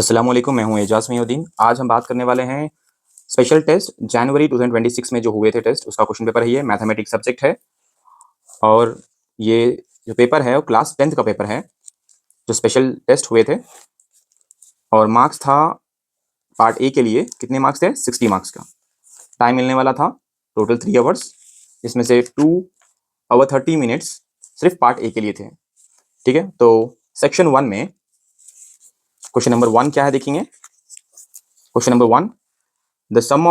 अस्सलाम वालेकुम, मैं हूं एजाज मोइनुद्दीन। आज हम बात करने वाले हैं स्पेशल टेस्ट जनवरी 2026 में जो हुए थे टेस्ट, उसका क्वेश्चन पेपर है। ये मैथमेटिक्स सब्जेक्ट है और ये जो पेपर है वो क्लास 10th का पेपर है जो स्पेशल टेस्ट हुए थे। और मार्क्स था पार्ट ए के लिए, कितने मार्क्स थे? 60 मार्क्स का। टाइम मिलने वाला था टोटल 3 आवर्स, इसमें से 2 आवर 30 मिनट्स सिर्फ पार्ट ए के लिए थे। ठीक है, तो सेक्शन 1 में क्वेश्चन नंबर 1 क्या है देखेंगे। Question number 1, the sum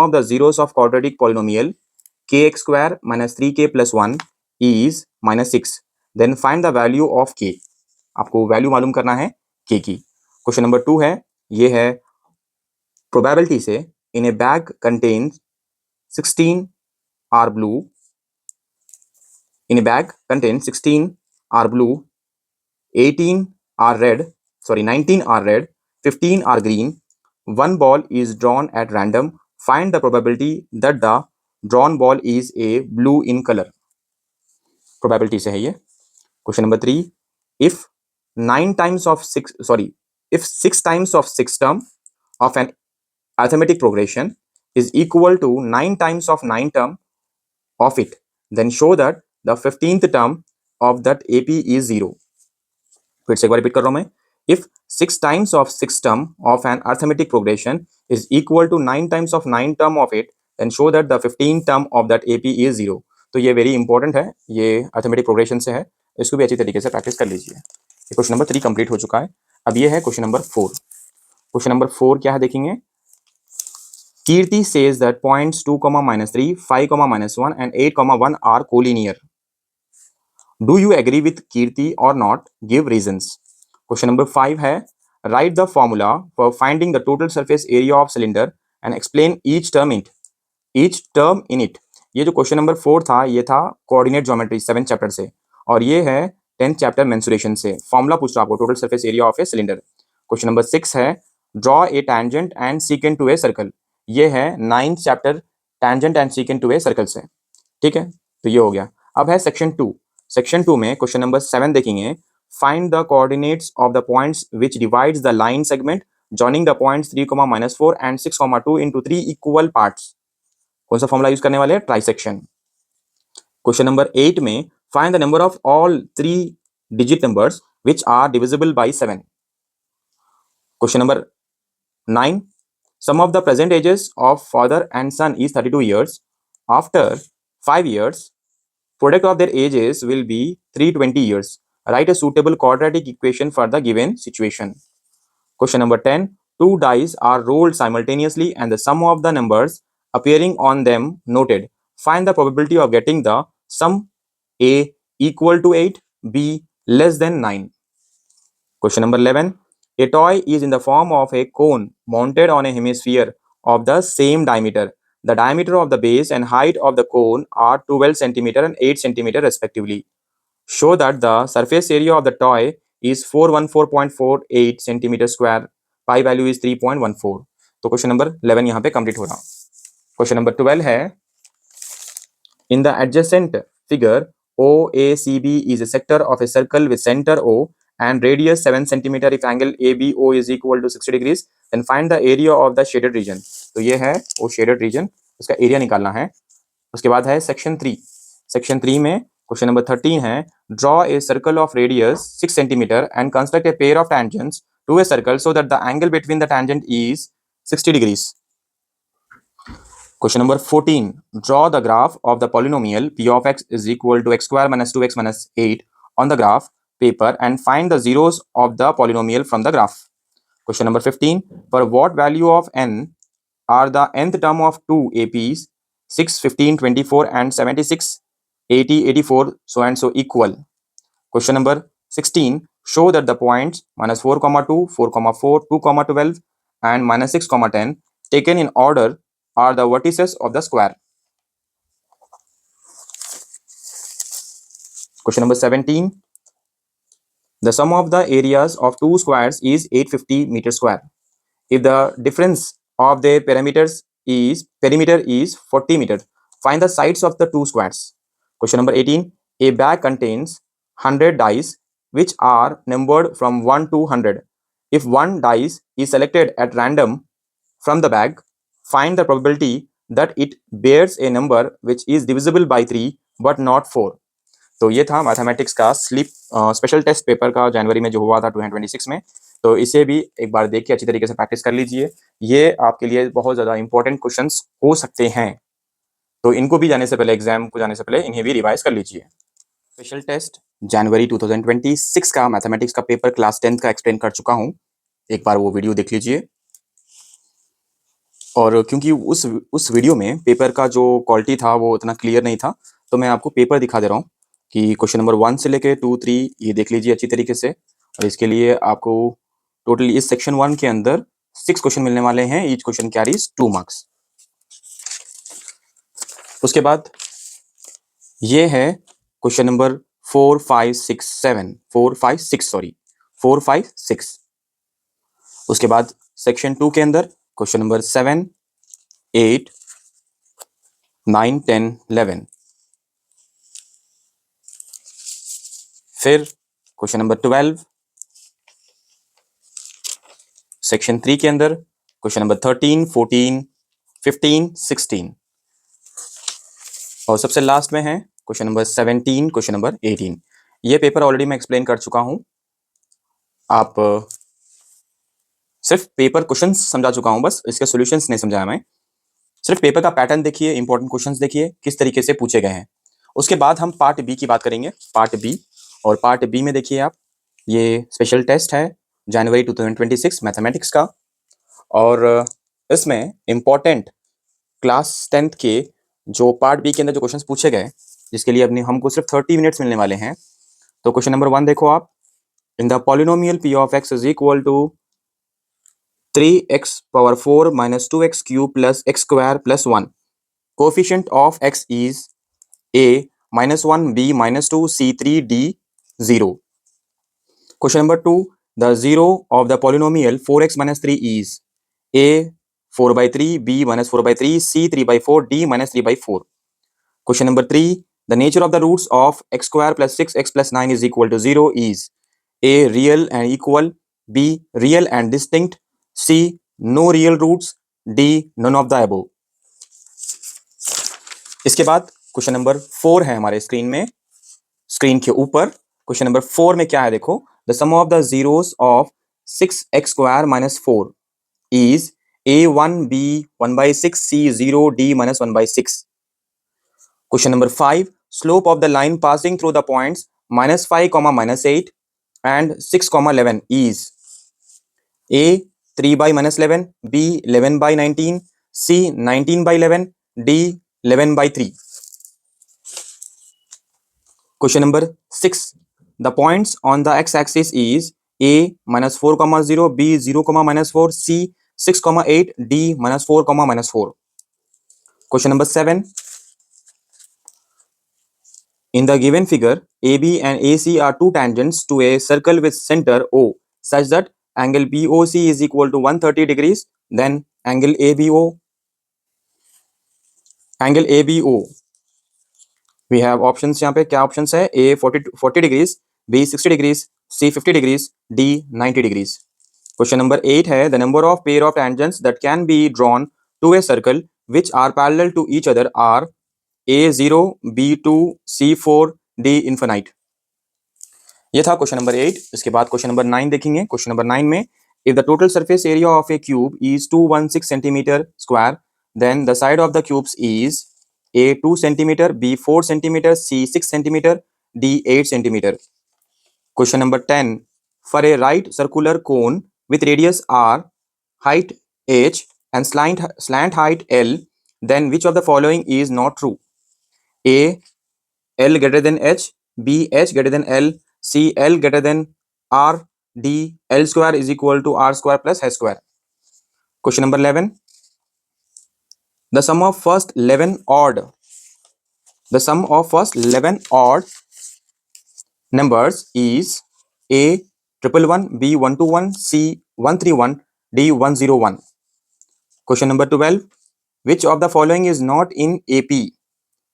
of the zeros of quadratic polynomial kx square minus 3k plus 1 is minus 6. Then find the value of k. आपको वैल्यू मालूम करना है k की। क्वेश्चन नंबर 2 है, ये है प्रोबेबिलिटी से, in a bag contains 16 are blue, in a bag contains 16 are blue, 18 are red, sorry 19 are red, 15 are green, one ball is drawn at random. Find the probability that the drawn ball is a blue in color. Probability से है ये। Question number 3. If 9 times of 6, sorry, if 6 times of 6 term of an arithmetic progression is equal to 9 times of 9 term of it, then show that the 15th term of that AP is 0. फिर से एक बार repeat कर रहा हूं मैं। If 6 times of 6 term of an arithmetic progression is equal to 9 times of 9 term of it, then show that the 15 term of that AP is 0। तो ये very important है, ये अर्थमेटिक प्रोग्रेशन से है, इसको भी अच्छी तरीके से प्रैक्टिस कर लीजिए। क्वेश्चन नंबर 3 कंप्लीट हो चुका है। अब ये है क्वेश्चन नंबर 4। क्वेश्चन नंबर 4 क्या है देखेंगे। Kirti says that points 2, -3, 5, -1 and 8, 1 are collinear. Do you agree with Kirti or not? Give reasons. Question number 5 है, write the formula for finding the total surface area of cylinder and explain each term in it. ये जो question number 4 था, ये था coordinate geometry 7th chapter से, और ये है 10th चैप्टर मेंसुरेशन से। फॉर्मूला पूछ रहा आपको total surface area of a cylinder. Question number 6 है, draw a tangent and secant to a circle. ये है 9th chapter tangent and secant to a circle से। ठीक है, तो ये हो गया। अब है सेक्शन 2। सेक्शन 2 में क्वेश्चन नंबर 7 देखेंगे। Find the coordinates of the points which divides the line segment joining the points 3, -4 and 6, 2 into 3 equal parts. कौन सा फॉर्मूला यूज करने वाले हैं? ट्राइसेक्शन। क्वेश्चन नंबर 8 में find the number of all 3 digit numbers which are divisible by 7। Question number 9, sum of the present ages of father and son is 32 years. After 5 years product of their ages will be 320 years. Write a suitable quadratic equation for the given situation. Question number 10. Two dice are rolled simultaneously and the sum of the numbers appearing on them noted. Find the probability of getting the sum A equal to 8, B less than 9. Question number 11. A toy is in the form of a cone mounted on a hemisphere of the same diameter. The diameter of the base and height of the cone are 12 centimeter and 8 centimeter respectively. Show that the surface area of the toy is 414.48 centimeter square. Pi value is 3.14. तो question number 11 यहाँ पे complete हो रहा। Question number 12 है, in the adjacent figure OACB is a sector of a circle with center O and radius 7 centimeter. If angle ABO is equal to 60 degrees, then find the area of the shaded region. तो ये है वो shaded region, उसका area निकालना है। उसके बाद है सेक्शन 3। सेक्शन 3 में क्वेश्चन नंबर 13 है, draw a circle of radius 6 centimetre and construct a pair of tangents to a circle so that the angle between the tangent is 60 degrees. Question number 14. Draw the graph of the polynomial p of x is equal to x square minus 2x minus 8 on the graph paper and find the zeros of the polynomial from the graph. Question number 15. For what value of n are the nth term of two APs 6, 15, 24 and 76, 80, 84 so and so equal? Question number 16. Show that the points -4, 2, 4, 4, 2, 12 and -6, 10 taken in order are the vertices of the square. Question number 17. The sum of the areas of two squares is 850 meter square. If the difference of their perimeter is 40 meter, find the sides of the two squares. Question number 18. A bag contains 100 dice which are numbered from 1 to 100. if one dice is selected at random from the bag, find the probability that it bears a number which is divisible by 3 but not 4। तो ये था mathematics का slip special test paper का जनवरी में जो हुआ था 2026 में। तो इसे भी एक बार देख के अच्छी तरीके से प्रैक्टिस कर लीजिए, ये आपके लिए बहुत ज़्यादा इंपॉर्टेंट क्वेश्चंस हो सकते हैं। तो इनको भी जाने से पहले, एग्जाम को जाने से पहले इन्हें भी रिवाइज कर लीजिए। स्पेशल टेस्ट जनवरी 2026 का मैथमेटिक्स का पेपर क्लास 10th का एक्सप्लेन कर चुका हूँ, एक बार वो वीडियो देख लीजिए। और क्योंकि उस वीडियो में पेपर का जो क्वालिटी था वो उतना क्लियर नहीं था, तो मैं आपको पेपर दिखा दे रहा हूँ कि क्वेश्चन नंबर 1 से लेके 2, 3 ये देख लीजिए अच्छी तरीके से। और इसके लिए आपको टोटली इस सेक्शन 1 के अंदर 6 क्वेश्चन मिलने वाले हैं। Each question carries 2 marks. उसके बाद ये है क्वेश्चन नंबर 4, 5, 6। उसके बाद सेक्शन 2 के अंदर क्वेश्चन नंबर 7, 8, 9, 10, 11। फिर क्वेश्चन नंबर 12 सेक्शन 3 के अंदर क्वेश्चन नंबर 13, 14, 15, 16। और सबसे लास्ट में है क्वेश्चन नंबर 17, क्वेश्चन नंबर 18। ये पेपर ऑलरेडी मैं एक्सप्लेन कर चुका हूं, आप सिर्फ पेपर क्वेश्चन समझा चुका हूं, बस इसके सॉल्यूशंस नहीं समझाया मैं। सिर्फ पेपर का पैटर्न देखिए, इंपॉर्टेंट क्वेश्चंस देखिए किस तरीके से पूछे गए हैं। उसके बाद हम पार्ट बी की बात करेंगे, पार्ट बी। और पार्ट बी में देखिए आप, ये स्पेशल टेस्ट है जनवरी 2026 मैथमेटिक्स का। और इसमें इंपॉर्टेंट क्लास 10th के जो पार्ट बी के अंदर जो क्वेश्चंस पूछे गए, जिसके लिए अपने हमको सिर्फ 30 मिनट्स मिलने वाले हैं। तो क्वेश्चन नंबर 1 देखो आप, in the polynomial p of x is equal to 3x power 4 minus 2x cube plus x square plus 1, coefficient of x is a minus 1, b minus 2, c 3, d 0। Question number 2, the zero of the polynomial 4x minus 3 is a 4 by 3, b minus 4 by 3, c 3 by 4, d minus 3 by 4। Question number 3, the nature of the roots of x square plus 6x plus 9 is equal to 0 is a real and equal, b real and distinct, c no real roots, d none of the above। इसके बाद question number 4 है हमारे screen में, screen के ऊपर। Question number 4 में क्या है देखो, the sum of the zeros of 6x square minus 4 is a1, b 1 by 6, c 0, d minus 1 by 6। Question number 5, slope of the line passing through the points minus 5, minus 8 and 6, 11 is a 3 by minus 11, b 11 by 19, c 19 by 11, d 11 by 3। Question number 6, the points on the x-axis is a minus 4, 0, b 0, minus 4, c 6, 8, d minus 4, minus 4। Question number 7, in the given figure, AB and AC are two tangents to a circle with center O such that angle BOC is equal to 130 degrees, then angle ABO, we have options यहाँ पे, क्या options है, A 40 degrees, B 60 degrees, C 50 degrees, D 90 degrees। Question number 8 है, the number of pair of tangents that can be drawn to a circle which are parallel to each other are A0, B2, C4, D infinite। ये था question number 8। इसके बाद question number 9 देखेंगे। Question number 9 में, if the total surface area of a cube is 216 centimetre square, then the side of the cubes is A 2 centimetre, B 4 centimetre, C 6 centimetre, D 8 centimetre. Question number 10, for a right circular cone with radius R, height H and slant height L, then which of the following is not true? A L greater than H, B H greater than L, C L greater than R, D L square is equal to R square plus H square। Question number 11, the sum of first 11 odd numbers is A 111, B 121, C 131, D 101। Question number 12, which of the following is not in AP?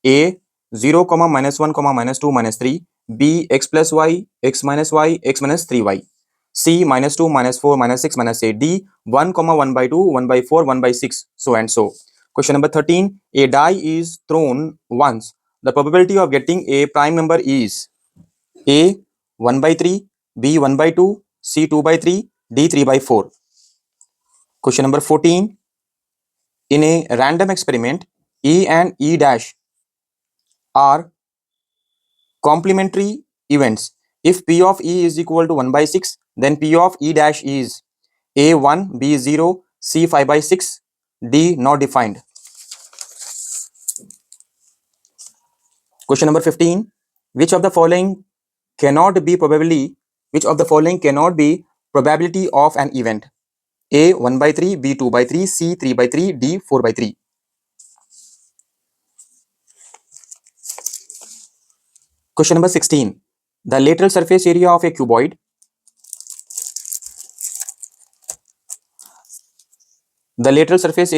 A 0, minus 1, minus 2, minus 3, B x plus y, x minus y, x minus 3y, C -2 -4 -6 -8. D 1, 1/2, 1/4, 1/6, so and so. Question number 13. A die is thrown once. The probability of getting a prime number is A 1/3, B 1/2, C 2/3, D 3/4. Question number 14. In a random experiment, E and E dash are complementary events. If P of E is equal to 1/6, then P of E dash is A 1, B 0, C 5/6, D not defined. Question number 15. Which of the following cannot be probability of an event? A 1/3, B 2/3, C 3/3, D 4/3. Question number 16. The lateral surface area of a cuboid. The lateral surface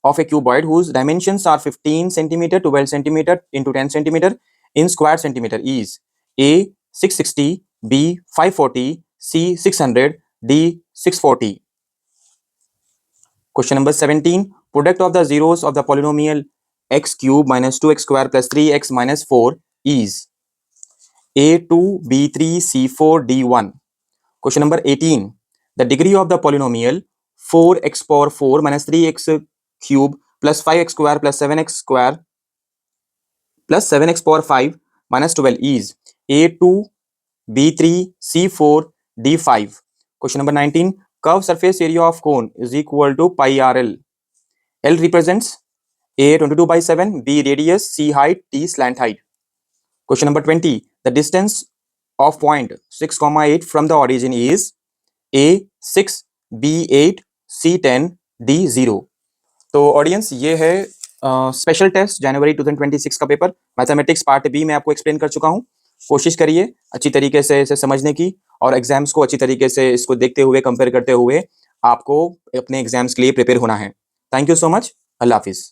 of a cuboid whose dimensions are 15 centimeter, 12 centimeter into 10 centimeter in square centimeter is A 660, B 540, C 600, D 640. Question number 17. Product of the zeros of the polynomial x cube minus 2x square plus 3x minus 4 is A2, B3, C4, D1. Question number 18. The degree of the polynomial 4x power 4 minus 3x cube plus 5x square plus 7x square plus 7x power 5 minus 12 is A2, B3, C4, D5. Question number 19. Curved surface area of cone is equal to pi RL. L represents A 22/7, B radius, C height, D slant height. Question number 20. The distance of point 6, 8 from the origin is A 6, B 8, C 10, D 0. तो audience ये है special test जनवरी 2026 का paper mathematics part B में आपको explain कर चुका हूँ। कोशिश करिए अच्छी तरीके से इसे समझने की और एग्जाम्स को अच्छी तरीके से इसको देखते हुए कंपेयर करते हुए आपको अपने एग्जाम्स के लिए प्रिपेयर होना है। Thank you so much. अल्लाह हाफिज़।